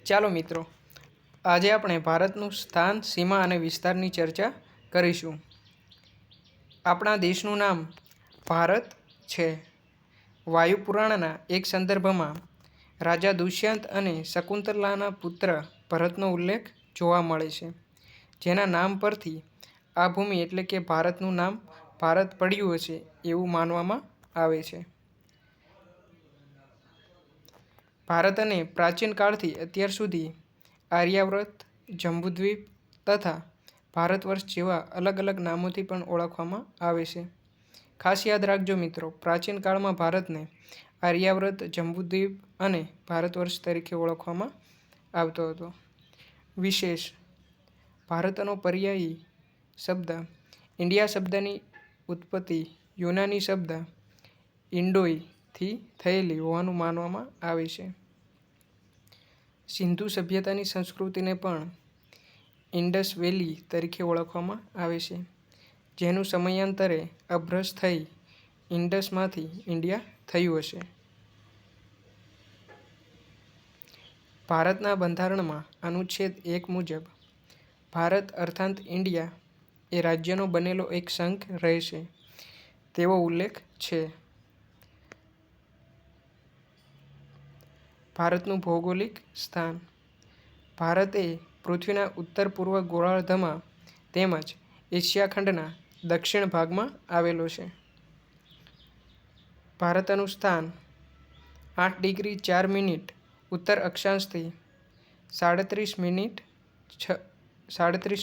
ચાલો મિત્રો, આજે આપણે ભારતનું સ્થાન, સીમા અને વિસ્તારની ચર્ચા કરીશું. આપણા દેશનું નામ ભારત છે. વાયુ પુરાણના એક સંદર્ભમાં રાજા દુષ્યંત અને શકુંતલાના પુત્ર ભરતનો ઉલ્લેખ જોવા મળે છે, જેના નામ પરથી આ ભૂમિ એટલે કે ભારતનું નામ ભારત પડ્યું હશે એવું માનવામાં આવે છે. ભારત અને પ્રાચીન કાળથી અત્યાર સુધી આર્યાવ્રત, જંબુદ્વીપ તથા ભારતવર્ષ જેવા અલગ અલગ નામોથી પણ ઓળખવામાં આવે છે. ખાસ યાદ રાખજો મિત્રો, પ્રાચીન કાળમાં ભારતને આર્યાવ્રત, જંબુદ્વીપ અને ભારતવર્ષ તરીકે ઓળખવામાં આવતો હતો. વિશેષ: ભારતનો પર્યાયી શબ્દ ઇન્ડિયા શબ્દની ઉત્પત્તિ યુનાની શબ્દ ઇન્ડોઈ થી થયેલી હોવાનું માનવામાં આવે છે. સિંધુ સભ્યતાની સંસ્કૃતિને પણ ઇન્ડસ વેલી તરીકે ઓળખવામાં આવે છે, જેનું સમયાંતરે અભ્રંશ થઈ ઇન્ડસમાંથી ઇન્ડિયા થયું હશે. ભારતના બંધારણમાં અનુચ્છેદ 1 મુજબ ભારત અર્થાત ઇન્ડિયા એ રાજ્યનો બનેલો એક સંઘ રહેશે તેવો ઉલ્લેખ છે. ભારતનું ભૌગોલિક સ્થાન: ભારત એ પૃથ્વીના ઉત્તર પૂર્વ ગોળાર્ધમાં તેમજ એશિયા ખંડના દક્ષિણ ભાગમાં આવેલો છે. ભારતનું સ્થાન 8 ડિગ્રી 4 મિનિટ ઉત્તર અક્ષાંશથી 37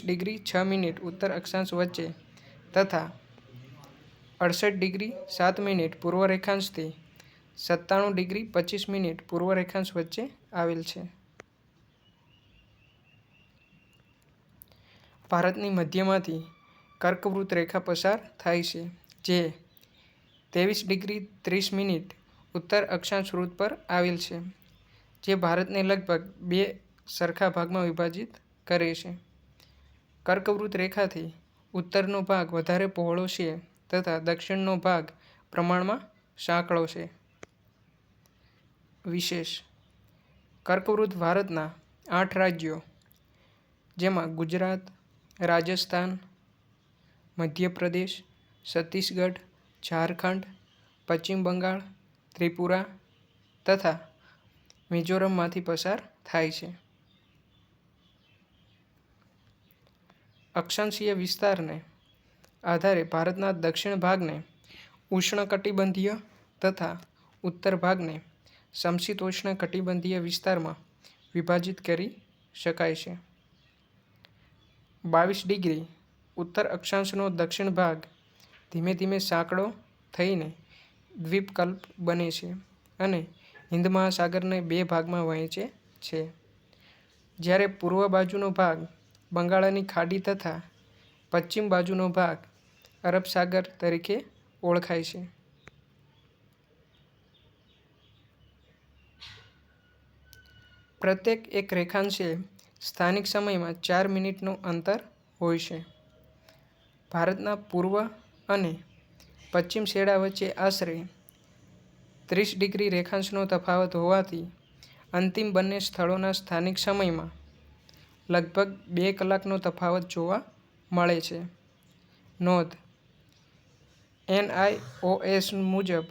ડિગ્રી 6 મિનિટ ઉત્તર અક્ષાંશ વચ્ચે તથા 68 ડિગ્રી 7 મિનિટ પૂર્વ રેખાંશથી 97 ડિગ્રી 25 મિનિટ પૂર્વ રેખાંશ વચ્ચે આવેલ છે. ભારતની મધ્યમાંથી કર્કવૃત રેખા પસાર થાય છે, જે 23 ડિગ્રી 30 મિનિટ ઉત્તર અક્ષાંશ વૃત્ત પર આવેલ છે, જે ભારતને લગભગ 2 સરખા ભાગમાં વિભાજિત કરે છે. કર્કવૃત રેખાથી ઉત્તરનો ભાગ વધારે પહોળો છે તથા દક્ષિણનો ભાગ પ્રમાણમાં સાંકડો છે. વિશેષ: કર્કવૃત ભારતના 8 રાજ્યો જેમાં ગુજરાત, રાજસ્થાન, મધ્યપ્રદેશ, છત્તીસગઢ, ઝારખંડ, પશ્ચિમ બંગાળ, ત્રિપુરા તથા મિઝોરમમાંથી પસાર થાય છે. અક્ષાંશીય વિસ્તારને આધારે ભારતના દક્ષિણ ભાગને ઉષ્ણકટિબંધીય તથા ઉત્તર ભાગને સમશીતોષ્ણ કટિબંધીય વિસ્તારમાં વિભાજિત કરી શકાય છે. 22 ડિગ્રી ઉત્તર અક્ષાંશનો દક્ષિણ ભાગ ધીમે ધીમે સાંકડો થઈને દ્વીપકલ્પ બને છે અને હિંદ મહાસાગરને 2 ભાગમાં વહેંચે છે, જ્યારે પૂર્વ બાજુનો ભાગ બંગાળની ખાડી તથા પશ્ચિમ બાજુનો ભાગ અરબ સાગર તરીકે ઓળખાય છે. પ્રત્યેક એક રેખાંશે સ્થાનિક સમયમાં 4 મિનિટનું અંતર હોય છે. ભારતના પૂર્વ અને પશ્ચિમ છેડા વચ્ચે આશરે 30 ડિગ્રી રેખાંશનો તફાવત હોવાથી અંતિમ બંને સ્થળોના સ્થાનિક સમયમાં લગભગ 2 કલાકનો તફાવત જોવા મળે છે. નોંધ: NIOS મુજબ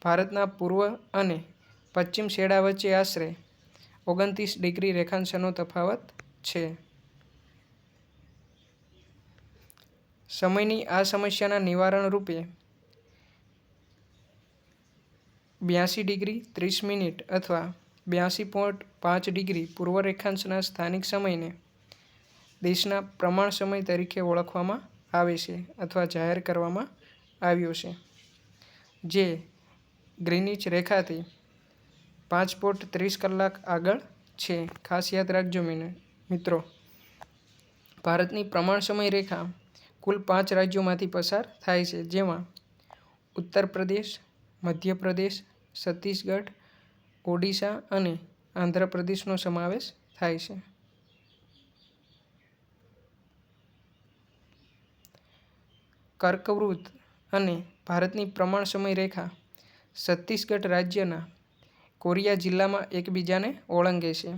ભારતના પૂર્વ અને પશ્ચિમ છેડા વચ્ચે આશરે 29 ડિગ્રી રેખાંશનો તફાવત છે. સમયની આ સમસ્યાના નિવારણ રૂપે 82 ડિગ્રી 30 મિનિટ અથવા 82.5 ડિગ્રી પૂર્વ રેખાંશના સ્થાનિક સમયને દેશના પ્રમાણ સમય તરીકે ઓળખવામાં આવે છે અથવા જાહેર કરવામાં આવ્યો છે, જે ગ્રીનિચ રેખાથી 5.30 કલાક આગળ છે. ખાસ યાદ રાખજો મિત્રો, ભારતની પ્રમાણ સમય રેખા કુલ 5 રાજ્યોમાંથી પસાર થાય છે, જેમાં ઉત્તર પ્રદેશ, મધ્યપ્રદેશ, છત્તીસગઢ, ઓડિશા અને આંધ્રપ્રદેશનો સમાવેશ થાય છે. કર્કવૃત અને ભારતની પ્રમાણ સમય રેખા છત્તીસગઢ રાજ્યના કોરિયા જિલ્લામાં એકબીજાને ઓળંગે છે.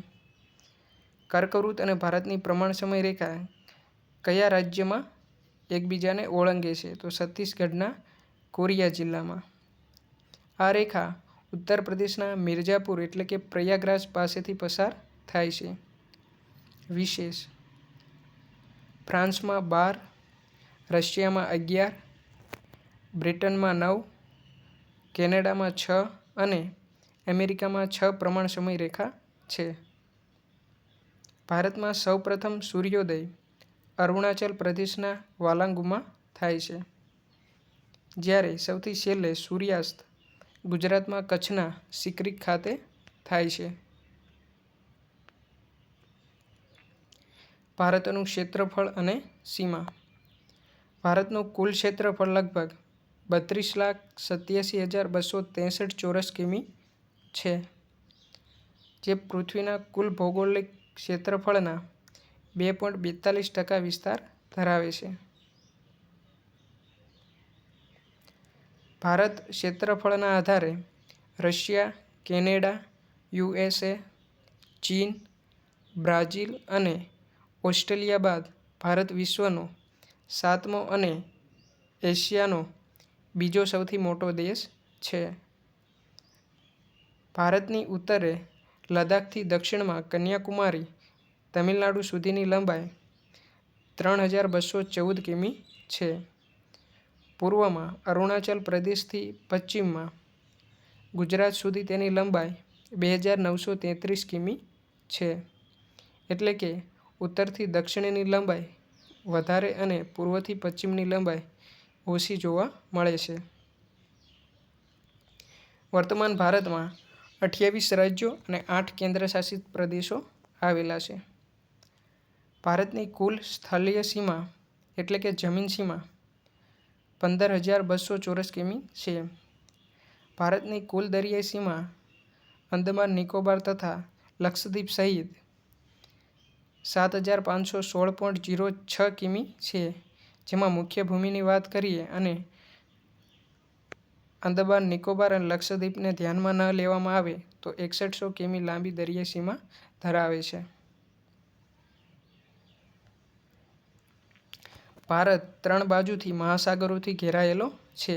કર્કવૃત અને ભારતની પ્રમાણ સમય રેખા કયા રાજ્યમાં એકબીજાને ઓળંગે છે? તો છત્તીસગઢના કોરિયા જિલ્લામાં. આ રેખા ઉત્તર પ્રદેશના મિર્ઝાપુર એટલે કે પ્રયાગરાજ પાસેથી પસાર થાય છે. વિશેષ: ફ્રાન્સમાં 12, રશિયામાં 11, બ્રિટનમાં 9, કેનેડામાં 6 અને અમેરિકામાં 6 પ્રમાણ સમય રેખા છે. ભારતમાં સૌપ્રથમ સૂર્યોદય અરુણાચલ પ્રદેશના વાલાંગુમાં થાય છે, જ્યારે સૌથી છેલ્લે સૂર્યાસ્ત ગુજરાતમાં કચ્છના સિકરી ખાતે થાય છે. ભારતનું ક્ષેત્રફળ અને સીમા. ભારતનું કુલ ક્ષેત્રફળ લગભગ 32,87,263 ચોરસ કિમી છે, જે પૃથ્વીના કુલ ભૌગોલિક ક્ષેત્રફળના 2.42% વિસ્તાર ધરાવે છે. ભારત ક્ષેત્રફળના આધારે રશિયા, કેનેડા, USA, ચીન, બ્રાઝીલ અને ઓસ્ટ્રેલિયા બાદ ભારત વિશ્વનો 7મો અને એશિયાનો બીજો સૌથી મોટો દેશ છે. ભારતની ઉત્તરે લદ્દાખથી દક્ષિણમાં કન્યાકુમારી, તમિલનાડુ સુધીની લંબાઈ 3,214 કિમી છે. પૂર્વમાં અરુણાચલ પ્રદેશથી પશ્ચિમમાં ગુજરાત સુધી તેની લંબાઈ 2,933 કિમી છે. એટલે કે ઉત્તરથી દક્ષિણની લંબાઈ વધારે અને પૂર્વથી પશ્ચિમની લંબાઈ ઓછી જોવા મળે છે. વર્તમાન ભારતમાં 28 રાજ્યો અને 8 કેન્દ્રશાસિત પ્રદેશો આવેલા છે. ભારતની કુલ સ્થલીય સીમા એટલે કે જમીન સીમા 15,200 ચોરસ કિમી છે. ભારતની કુલ દરિયાઈ સીમા અંદમાન નિકોબાર તથા લક્ષદ્વીપ સહિત 7,516.06 કિમી છે. જેમાં મુખ્ય ભૂમિની વાત કરીએ અને અંદમાન નિકોબાર અને લક્ષદ્વીપને ધ્યાનમાં ન લેવામાં આવે તો 6100 કિમી લાંબી દરિયાઈ સીમા ધરાવે છે. ભારત 3 બાજુથી મહાસાગરોથી ઘેરાયેલો છે,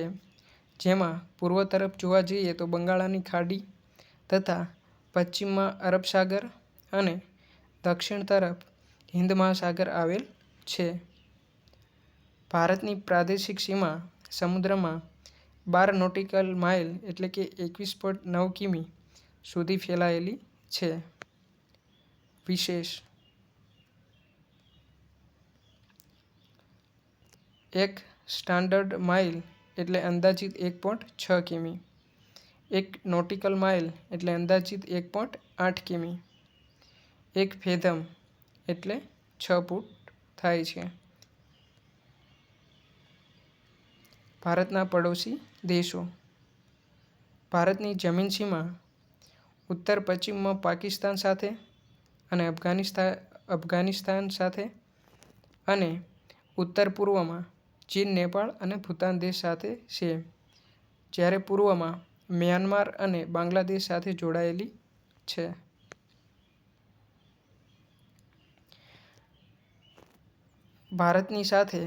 જેમાં પૂર્વ તરફ જોવા જઈએ તો બંગાળની ખાડી તથા પશ્ચિમમાં અરબ સાગર અને દક્ષિણ તરફ હિંદ મહાસાગર આવેલ છે. ભારતની પ્રાદેશિક સીમા સમુદ્રમાં 12 નોટિકલ માઇલ એટલે કે 21.9 કિમી સુધી ફેલાયેલી છે. વિશેષ: એક સ્ટાન્ડર્ડ માઇલ એટલે અંદાજિત 1.6 કિમી, એક નોટિકલ માઇલ એટલે અંદાજિત 1.8 કિમી, એક ફેથમ એટલે 6 ફૂટ થાય છે. ભારતના પડોશી દેશો. ભારતની જમીન સીમા ઉત્તર પશ્ચિમમાં પાકિસ્તાન સાથે અને અફઘાનિસ્તાન સાથે અને ઉત્તર પૂર્વમાં ચીન, નેપાળ અને ભૂતાન દેશ સાથે છે, જ્યારે પૂર્વમાં મ્યાનમાર અને બાંગ્લાદેશ સાથે જોડાયેલી છે. ભારતની સાથે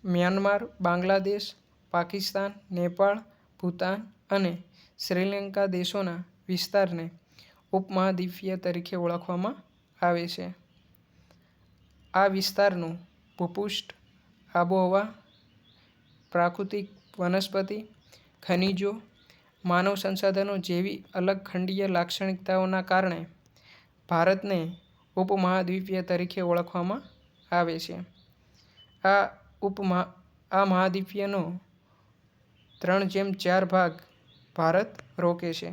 મ્યાનમાર, બાંગ્લાદેશ, પાકિસ્તાન, નેપાળ, ભૂતાન અને શ્રીલંકા દેશોના વિસ્તારને ઉપમહાદ્વીપીય તરીકે ઓળખવામાં આવે છે. આ વિસ્તારનું ભૂપૃષ્ઠ, આબોહવા, પ્રાકૃતિક વનસ્પતિ, ખનિજો, માનવ સંસાધનો જેવી અલગ ખંડીય લાક્ષણિકતાઓના કારણે ભારતને ઉપમહાદ્વીપીય તરીકે ઓળખવામાં આવે છે. આ મહાદ્વીપનો 3/4 ભાગ ભારત રોકે છે.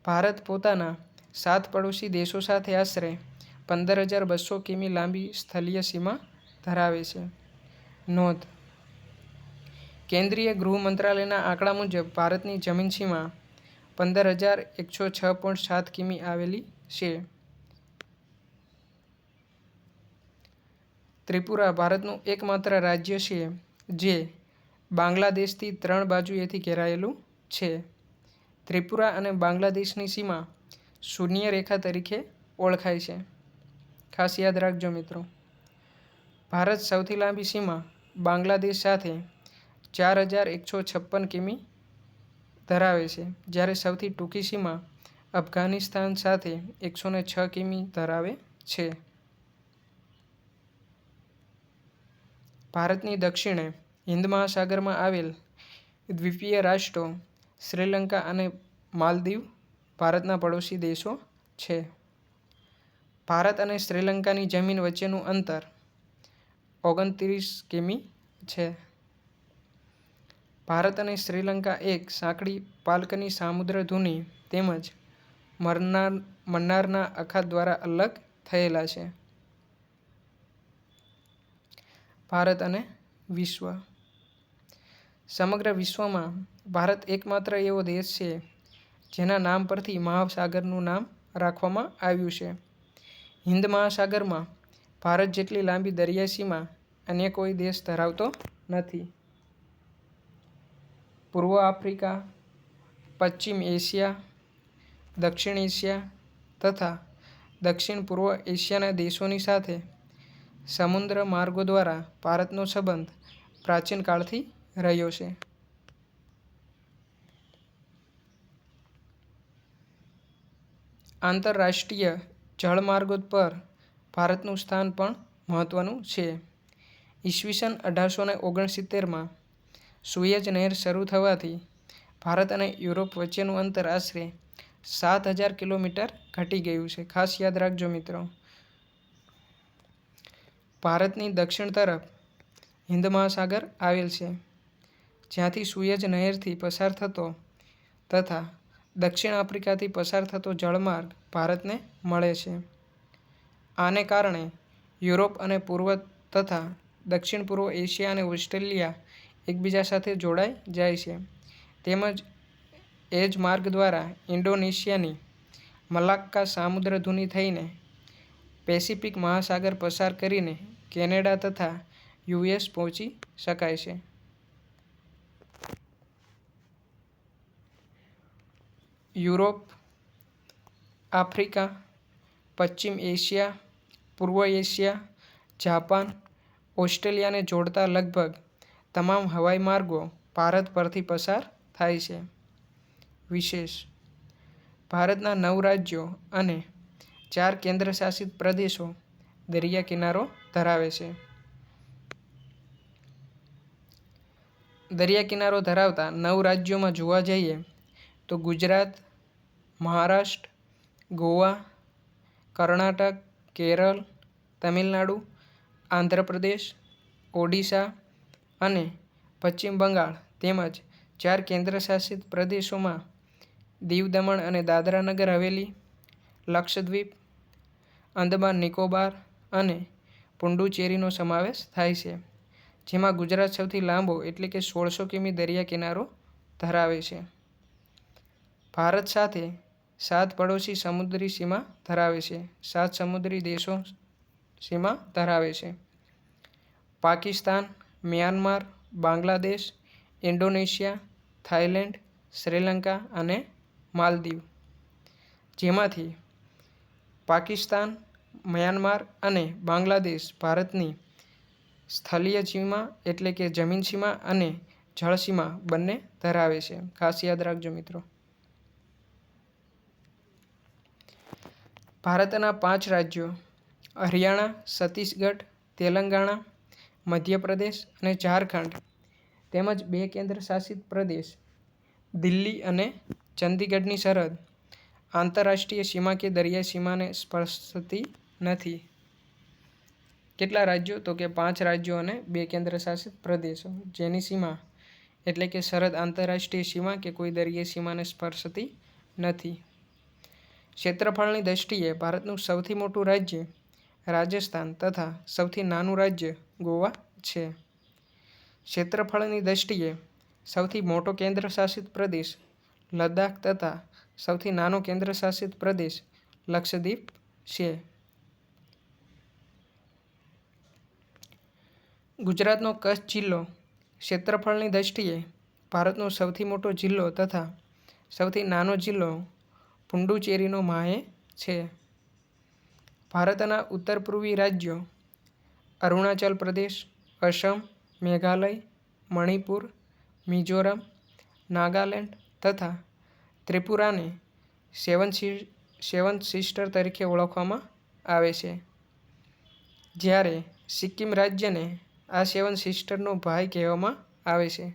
ભારત પોતાના 7 પડોશી દેશો સાથે આશરે 15,200 કિમી લાંબી સ્થલીય સીમા ધરાવે છે. નોંધ: કેન્દ્રીય ગૃહ મંત્રાલયના આંકડા મુજબ ભારતની જમીન સીમા 15,106.7 કિમી આવેલી છે. ત્રિપુરા ભારતનું એકમાત્ર રાજ્ય છે જે બાંગ્લાદેશથી 3 બાજુએથી ઘેરાયેલું છે. ત્રિપુરા અને બાંગ્લાદેશની સીમા શૂન્ય રેખા તરીકે ઓળખાય છે. ખાસ યાદ રાખજો મિત્રો. ભારત સૌથી લાંબી સીમા બાંગ્લાદેશ સાથે 4156 કિમી ધરાવે છે, જ્યારે સૌથી ટૂંકી સીમા અફઘાનિસ્તાન સાથે 106 કિમી ધરાવે છે. ભારતની દક્ષિણે હિન્દ મહાસાગરમાં આવેલ દ્વીપીય રાષ્ટ્રો શ્રીલંકા અને માલદીવ ભારતના પડોશી દેશો છે. ભારત અને શ્રીલંકાની જમીન વચ્ચેનું અંતર 29 કિમી છે. ભારત અને શ્રીલંકા એક સાંકડી પાલકની સામુદ્રધુની તેમજ મન્નારના અખાત દ્વારા અલગ થયેલા છે. ભારત અને વિશ્વ. સમગ્ર વિશ્વમાં ભારત એકમાત્ર એવો દેશ છે જેના નામ પરથી મહાસાગરનું નામ રાખવામાં આવ્યું છે. હિન્દ મહાસાગરમાં ભારત જેટલી લાંબી દરિયાઈ સીમા અન્ય કોઈ દેશ ધરાવતો નથી. પૂર્વ આફ્રિકા, પશ્ચિમ એશિયા, દક્ષિણ એશિયા તથા દક્ષિણ પૂર્વ એશિયાના દેશોની સાથે સમુદ્ર માર્ગો દ્વારા ભારતનો સંબંધ પ્રાચીન કાળથી રહ્યો છે. આંતરરાષ્ટ્રીય જળમાર્ગો પર ભારતનું સ્થાન પણ મહત્વનું છે. ઈસવીસન 1869માં સુએઝ નહેર શરૂ થવાથી ભારત અને યુરોપ વચ્ચેનું અંતર આશરે 7000 કિલોમીટર ઘટી ગયું છે. ખાસ યાદ રાખજો મિત્રો. ભારતની દક્ષિણ તરફ હિન્દ મહાસાગર આવેલ છે, જ્યાંથી સુએઝ નહેરથી પસાર થતો તથા દક્ષિણ આફ્રિકાથી પસાર થતો જળમાર્ગ ભારતને મળે છે. આને કારણે યુરોપ અને પૂર્વ તથા દક્ષિણ પૂર્વ એશિયા અને ઓસ્ટ્રેલિયા એકબીજા સાથે જોડાઈ જાય છે. તેમજ એ જ માર્ગ દ્વારા ઇન્ડોનેશિયાની મલાક્કા સામુદ્રધુની થઈને પેસિફિક મહાસાગર પસાર કરીને કેનેડા તથા યુએસ પહોંચી શકાય છે. યુરોપ, આફ્રિકા, પશ્ચિમ એશિયા, પૂર્વ એશિયા, જાપાન, ઓસ્ટ્રેલિયાને જોડતા લગભગ તમામ હવાઈ માર્ગો ભારત પરથી પસાર થાય છે. વિશેષ: ભારતના 9 રાજ્યો અને 4 કેન્દ્રશાસિત પ્રદેશો દરિયા કિનારો ધરાવે છે. દરિયા કિનારો ધરાવતા 9 રાજ્યોમાં જોવા જઈએ તો ગુજરાત, મહારાષ્ટ્ર, ગોવા, કર્ણાટક, કેરળ, તમિલનાડુ, આંધ્રપ્રદેશ, ઓડિશા અને પશ્ચિમ બંગાળ તેમજ 4 કેન્દ્રશાસિત પ્રદેશોમાં દીવ દમણ અને દાદરા નગર હવેલી, લક્ષદ્વીપ, અંદમાન નિકોબાર અને પુડુચેરીનો સમાવેશ થાય છે, જેમાં ગુજરાત સૌથી લાંબો એટલે કે 1600 કિમી દરિયા કિનારો ધરાવે છે. ભારત સાથે 7 પડોશી સમુદ્રી સીમા ધરાવે છે. 7 સમુદ્રી દેશો સીમા ધરાવે છે: Pakistan, Myanmar, Bangladesh, Indonesia, Thailand, Sri Lanka અને માલદીવ. જેમાંથી પાકિસ્તાન, મ્યાનમાર અને બાંગ્લાદેશ ભારતની સ્થલીય સીમા એટલે કે જમીન સીમા અને જળ સીમા બંને ધરાવે છે. ખાસ યાદ રાખજો મિત્રો. ભારતના 5 રાજ્યો હરિયાણા, છત્તીસગઢ, તેલંગાણા, મધ્યપ્રદેશ અને ઝારખંડ તેમજ 2 કેન્દ્રશાસિત પ્રદેશ દિલ્હી અને ચંદીગઢની સરહદ આંતરરાષ્ટ્રીય સીમા કે દરિયાઈ સીમાને સ્પર્શતી નથી. કેટલા રાજ્યો? તો કે 5 રાજ્યો અને 2 કેન્દ્રશાસિત પ્રદેશો જેની સીમા એટલે કે સરહદ આંતરરાષ્ટ્રીય સીમા કે કોઈ દરિયાઈ સીમાને સ્પર્શતી નથી. ક્ષેત્રફળની દ્રષ્ટિએ ભારતનું સૌથી મોટું રાજ્ય રાજસ્થાન તથા સૌથી નાનું રાજ્ય ગોવા છે. ક્ષેત્રફળની દ્રષ્ટિએ સૌથી મોટો કેન્દ્રશાસિત પ્રદેશ લદ્દાખ તથા સૌથી નાનો કેન્દ્રશાસિત પ્રદેશ લક્ષદ્વીપ છે. ગુજરાતનો કચ્છ જિલ્લો ક્ષેત્રફળની દ્રષ્ટિએ ભારતનો સૌથી મોટો જિલ્લો તથા સૌથી નાનો જિલ્લો પુડુચેરીનો માહે છે. ભારતના ઉત્તર પૂર્વી રાજ્યો અરુણાચલ પ્રદેશ, અસમ, મેઘાલય, મણિપુર, મિઝોરમ, નાગાલેન્ડ તથા ત્રિપુરાને સેવન સિસ્ટર તરીકે ઓળખવામાં આવે છે, જ્યારે સિક્કિમ રાજ્યને આ સેવન સિસ્ટરનો ભાઈ કહેવામાં આવે છે.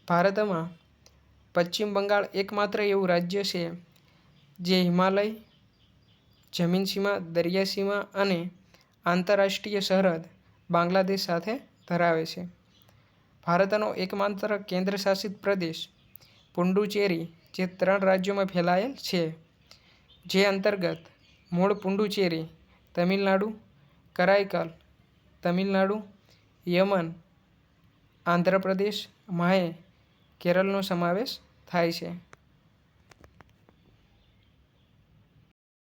ભારતમાં પશ્ચિમ બંગાળ એકમાત્ર એવું રાજ્ય છે જે હિમાલય, જમીનસીમા, દરિયાસીમા અને આંતરરાષ્ટ્રીય સરહદ બાંગ્લાદેશ સાથે ધરાવે છે. ભારતનો એકમાત્ર કેન્દ્રશાસિત પ્રદેશ પુડુચેરી જે 3 રાજ્યોમાં ફેલાયેલ છે, જે અંતર્ગત મૂળ પુડુચેરી, તમિલનાડુ, કરાઈકલ, તમિલનાડુ, યમન, આંધ્રપ્રદેશ, માહે, કેરળનો સમાવેશ થાય છે.